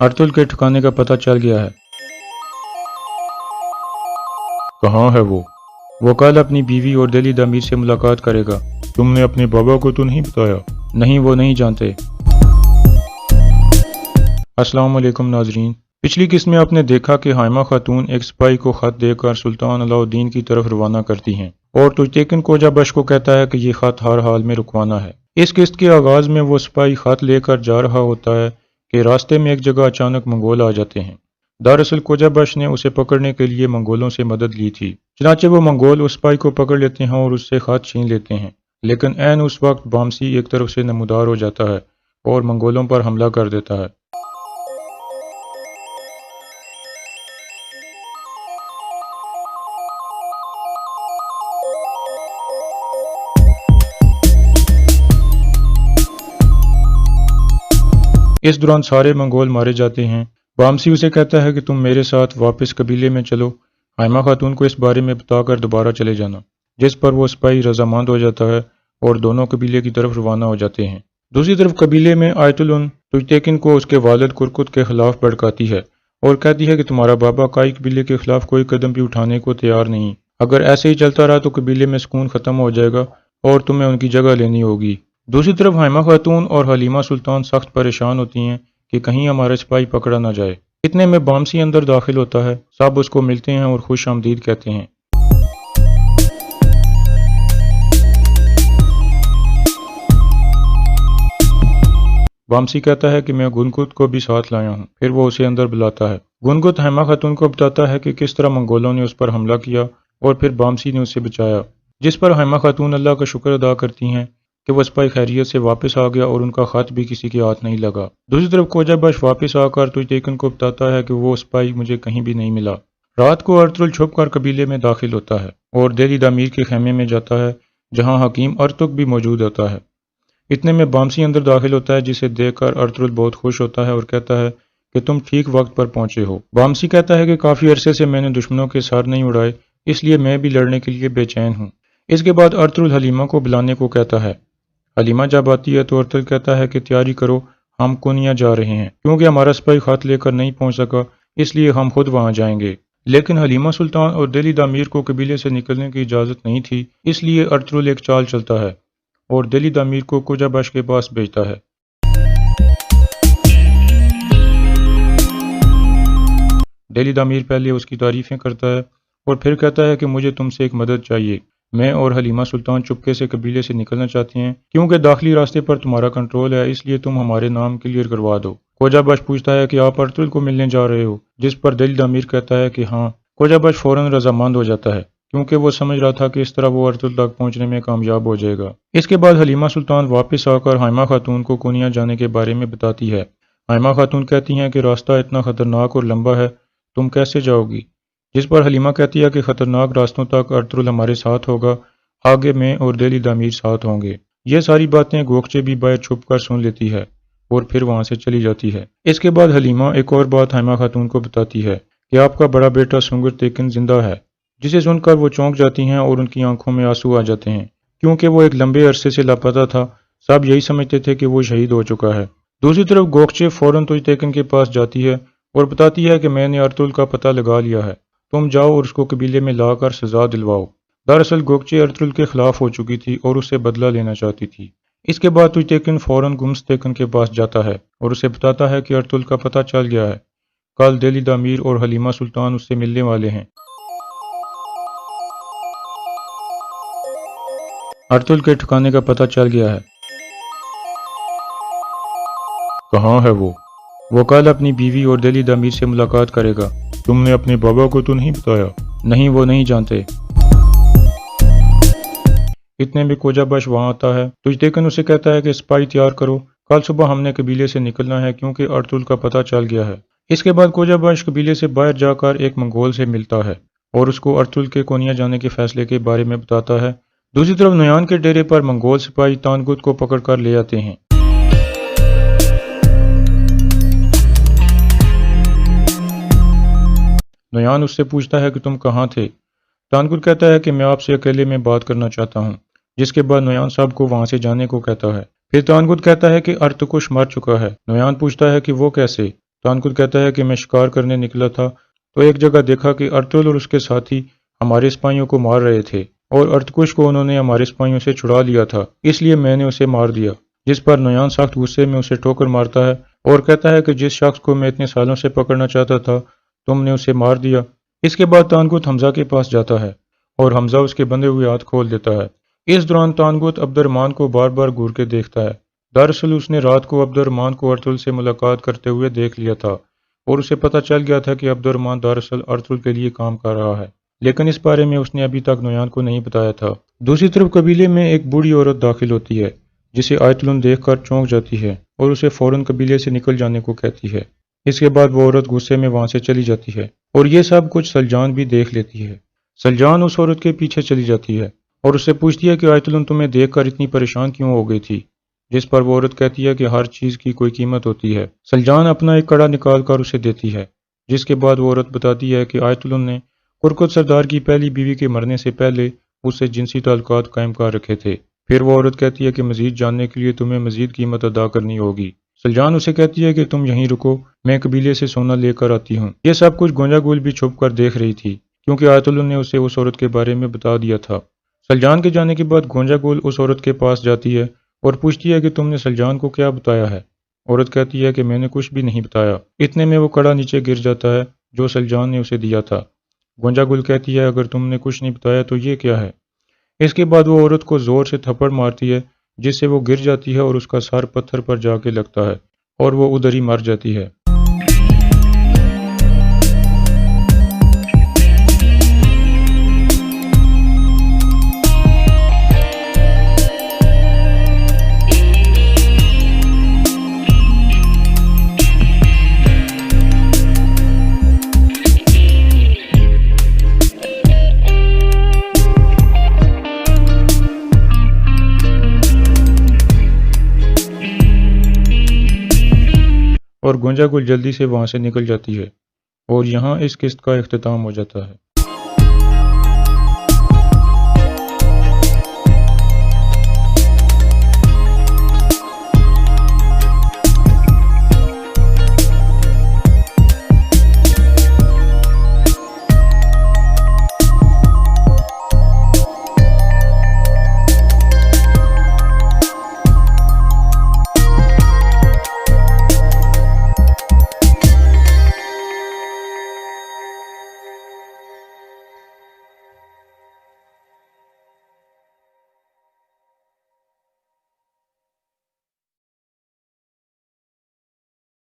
अर्तुल के ठिकाने का पता चल गया है। कहाँ है वो? वो कल अपनी बीवी और दिल्ली दामीर से मुलाकात करेगा। तुमने अपने बाबा को तो नहीं बताया? नहीं, वो नहीं जानते। अस्सलाम वालेकुम नाजरीन। पिछली किस्त में आपने देखा कि हाइमा खातून एक सिपाही को खत देकर सुल्तान अलाउद्दीन की तरफ रवाना करती हैं और तुजतेकन कोजा बख्श को कहता है कि ये खत हर हाल में रुकवाना है। इस किस्त के आगाज में वो सिपाही खत लेकर जा रहा होता है कि रास्ते में एक जगह अचानक मंगोल आ जाते हैं। दरअसल कोजा बख्श ने उसे पकड़ने के लिए मंगोलों से मदद ली थी। चनाचे वो मंगोल उस सिपाही को पकड़ लेते हैं और उससे खत छीन लेते हैं, लेकिन ऐन उस वक्त बामसी एक तरफ से नमूदार हो जाता है और मंगोलों पर हमला कर देता है। इस दौरान सारे मंगोल मारे जाते हैं। बामसी उसे कहता है कि तुम मेरे साथ वापस कबीले में चलो, हाइमा खातून को इस बारे में बताकर दोबारा चले जाना, जिस पर वो सिपाही रजामंद हो जाता है और दोनों कबीले की तरफ रवाना हो जाते हैं। दूसरी तरफ कबीले में आयतुल तुजतेकिन को उसके वालिद कुरकुत के खिलाफ भड़काती है और कहती है कि तुम्हारा बाबा काई कबीले के खिलाफ कोई कदम भी उठाने को तैयार नहीं। अगर ऐसे ही चलता रहा तो कबीले में सुकून खत्म हो जाएगा और तुम्हें उनकी जगह लेनी होगी। दूसरी तरफ हाइमा खातून और हलीमा सुल्तान सख्त परेशान होती हैं कि कहीं हमारा सिपाही पकड़ा ना जाए। इतने में बामसी अंदर दाखिल होता है। सब उसको मिलते हैं और खुश आमदीद कहते हैं। बामसी कहता है कि मैं गुनगुत को भी साथ लाया हूँ। फिर वो उसे अंदर बुलाता है। गुनगुत हाइमा खातून को बताता है कि किस तरह मंगोलों ने उस पर हमला किया और फिर बामसी ने उसे बचाया, जिस पर हाइमा खातून अल्लाह का शुक्र अदा करती हैं कि वह सिपाही खैरियत से वापस आ गया और उनका खत भी किसी के हाथ नहीं लगा। दूसरी तरफ कोजा बख्श वापस आकर तुजतेकन को बताता है कि वो सिपाही मुझे कहीं भी नहीं मिला। रात को अर्तुल छुप कर कबीले में दाखिल होता है और दिल्ली दामीर के खेमे में जाता है, जहां हकीम अर्तुक भी मौजूद होता है। इतने में बामसी अंदर दाखिल होता है, जिसे देखकर अर्तुल बहुत खुश होता है और कहता है कि तुम ठीक वक्त पर पहुंचे हो। बामसी कहता है कि काफी अरसे से मैंने दुश्मनों के सर नहीं उड़ाए, इसलिए मैं भी लड़ने के लिए बेचैन हूँ। इसके बाद अर्तुल हलीमा को बुलाने को कहता है। हलीमा जब आती है तो अर्तुल कहता है कि तैयारी करो, हम कोनिया जा रहे हैं। क्योंकि हमारा सिपाही खत लेकर नहीं पहुंच सका, इसलिए हम खुद वहां जाएंगे। लेकिन हलीमा सुल्तान और दिल्ली दामीर को कबीले से निकलने की इजाजत नहीं थी, इसलिए अर्तुल एक चाल चलता है और दिल्ली दामीर को कोजा बख्श के पास भेजता है। दिल्ली दामीर पहले उसकी तारीफें करता है और फिर कहता है कि मुझे तुमसे एक मदद चाहिए। मैं और हलीमा सुल्तान चुपके से कबीले से निकलना चाहते हैं, क्योंकि दाखिली रास्ते पर तुम्हारा कंट्रोल है, इसलिए तुम हमारे नाम क्लियर करवा दो। कोजा बख्श पूछता है कि आप अर्तुल को मिलने जा रहे हो, जिस पर दिल्ली दामीर कहता है कि हाँ। कोजा बख्श फौरन रजामंद हो जाता है, क्योंकि वो समझ रहा था कि इस तरह वो अर्तुल तक पहुंचने में कामयाब हो जाएगा। इसके बाद हलीमा सुल्तान वापस आकर हाइमा खातून को कोनिया जाने के बारे में बताती है। हाइमा खातून कहती हैं कि रास्ता इतना खतरनाक और लंबा है, तुम कैसे जाओगी? जिस पर हलीमा कहती है कि खतरनाक रास्तों तक अर्तुल हमारे साथ होगा, आगे मैं और दिल्ली दामीर साथ होंगे। ये सारी बातें गोखचे भी बाहर छुप कर सुन लेती है और फिर वहां से चली जाती है। इसके बाद हलीमा एक और बात हाइमा खातून को बताती है कि आपका बड़ा बेटा सुंगर तेकन जिंदा है, जिसे सुनकर वो चौंक जाती हैं और उनकी आंखों में आंसू आ जाते हैं, क्योंकि वो एक लंबे अरसे से लापता था। सब यही समझते थे कि वो शहीद हो चुका है। दूसरी तरफ गोखचे फौरन तुजतेकन के पास जाती है और बताती है कि मैंने अर्तुल का पता लगा लिया है, तुम जाओ और उसको कबीले में लाकर सजा दिलवाओ। दरअसल गोखचे अर्तुल के खिलाफ हो चुकी थी और उससे बदला लेना चाहती थी। इसके बाद तुजतेकन फौरन गुमस्तेकन के पास जाता है और उसे बताता है कि अर्तुल का पता चल गया है, कल दिल्ली दामीर और हलीमा सुल्तान उससे मिलने वाले हैं। अर्तुल के ठिकाने का पता चल गया है। कहाँ है वो? वो कल अपनी बीवी और दिल्ली दामीर से मुलाकात करेगा। तुमने अपने बाबा को तो नहीं बताया? नहीं, वो नहीं जानते। इतने में कोजा बख्श वहां आता है। तुजतेकन उसे कहता है कि सिपाही तैयार करो, कल सुबह हमने कबीले से निकलना है, क्योंकि अर्तुल का पता चल गया है। इसके बाद कोजा बख्श कबीले से बाहर जाकर एक मंगोल से मिलता है और उसको अर्तुल के कोनिया जाने के फैसले के बारे में बताता है। दूसरी तरफ नयान के डेरे पर मंगोल सिपाही तानगुत को पकड़कर ले आते हैं। नयान उससे पूछता है कि तुम कहाँ थे? तानगुत कहता है कि मैं आपसे अकेले में बात करना चाहता हूँ, जिसके बाद नयान साहब को वहां से जाने को कहता है। फिर तानगुत कहता है कि अर्तकुश मर चुका है। नयान पूछता है कि वो कैसे? تانکت کہتا ہے کہ میں شکار کرنے نکلا تھا تو ایک جگہ دیکھا کہ ارطغرل اور اس کے ساتھی ہمارے سپاہیوں کو مار رہے تھے اور ارتکش کو انہوں نے ہمارے سپاہیوں سے چھڑا لیا تھا، اس لیے میں نے اسے مار دیا۔ جس پر نویان سخت غصے میں اسے ٹھوکر مارتا ہے اور کہتا ہے کہ جس شخص کو میں اتنے سالوں سے پکڑنا چاہتا تھا تم نے اسے مار دیا۔ اس کے بعد تانکت حمزہ کے پاس جاتا ہے اور حمزہ اس کے بندھے ہوئے ہاتھ کھول دیتا ہے۔ اس دوران تانکت عبد الرحمن کو بار بار گور کے دیکھتا ہے۔ دراصل اس نے رات کو عبد الرحمن کو ارطغرل سے ملاقات کرتے ہوئے دیکھ لیا تھا اور اسے پتہ چل گیا تھا کہ عبد الرحمن دراصل ارطغرل کے لیے کام کر رہا ہے، لیکن اس بارے میں اس نے ابھی تک نویان کو نہیں بتایا تھا۔ دوسری طرف قبیلے میں ایک بوڑھی عورت داخل ہوتی ہے جسے آیت الن دیکھ کر چونک جاتی ہے اور اسے فوراً قبیلے سے نکل جانے کو کہتی ہے۔ اس کے بعد وہ عورت غصے میں وہاں سے چلی جاتی ہے اور یہ سب کچھ سلجان بھی دیکھ لیتی ہے۔ سلجان اس عورت کے پیچھے چلی جاتی ہے اور اس سے پوچھتی ہے کہ آیت الن تمہیں دیکھ کر اتنی پریشان کیوں ہو گئی تھی، جس پر وہ عورت کہتی ہے کہ ہر چیز کی کوئی قیمت ہوتی ہے۔ سلجان اپنا ایک کڑا نکال کر اسے دیتی ہے، جس کے بعد وہ عورت بتاتی ہے کہ آیت الن نے کرکت سردار کی پہلی بیوی کے مرنے سے پہلے اس سے جنسی تعلقات قائم کر رکھے تھے۔ پھر وہ عورت کہتی ہے کہ مزید جاننے کے لیے تمہیں مزید قیمت ادا کرنی ہوگی۔ سلجان اسے کہتی ہے کہ تم یہیں رکو، میں قبیلے سے سونا لے کر آتی ہوں۔ یہ سب کچھ گونجا گول بھی چھپ کر دیکھ رہی تھی کیونکہ آیت الن نے اسے اس عورت کے بارے میں بتا دیا تھا۔ سلجان کے جانے کے بعد گونجا گول اس عورت کے پاس جاتی ہے اور پوچھتی ہے کہ تم نے سلجان کو کیا بتایا ہے؟ عورت کہتی ہے کہ میں نے کچھ بھی نہیں بتایا۔ اتنے میں وہ کڑا نیچے گر جاتا ہے جو سلجان نے اسے دیا تھا۔ گونجا گل کہتی ہے اگر تم نے کچھ نہیں بتایا تو یہ کیا ہے؟ اس کے بعد وہ عورت کو زور سے تھپڑ مارتی ہے جس سے وہ گر جاتی ہے اور اس کا سر پتھر پر جا کے لگتا ہے اور وہ ادھر ہی مر جاتی ہے۔ اور گونجا گل جلدی سے وہاں سے نکل جاتی ہے اور یہاں اس قسط کا اختتام ہو جاتا ہے۔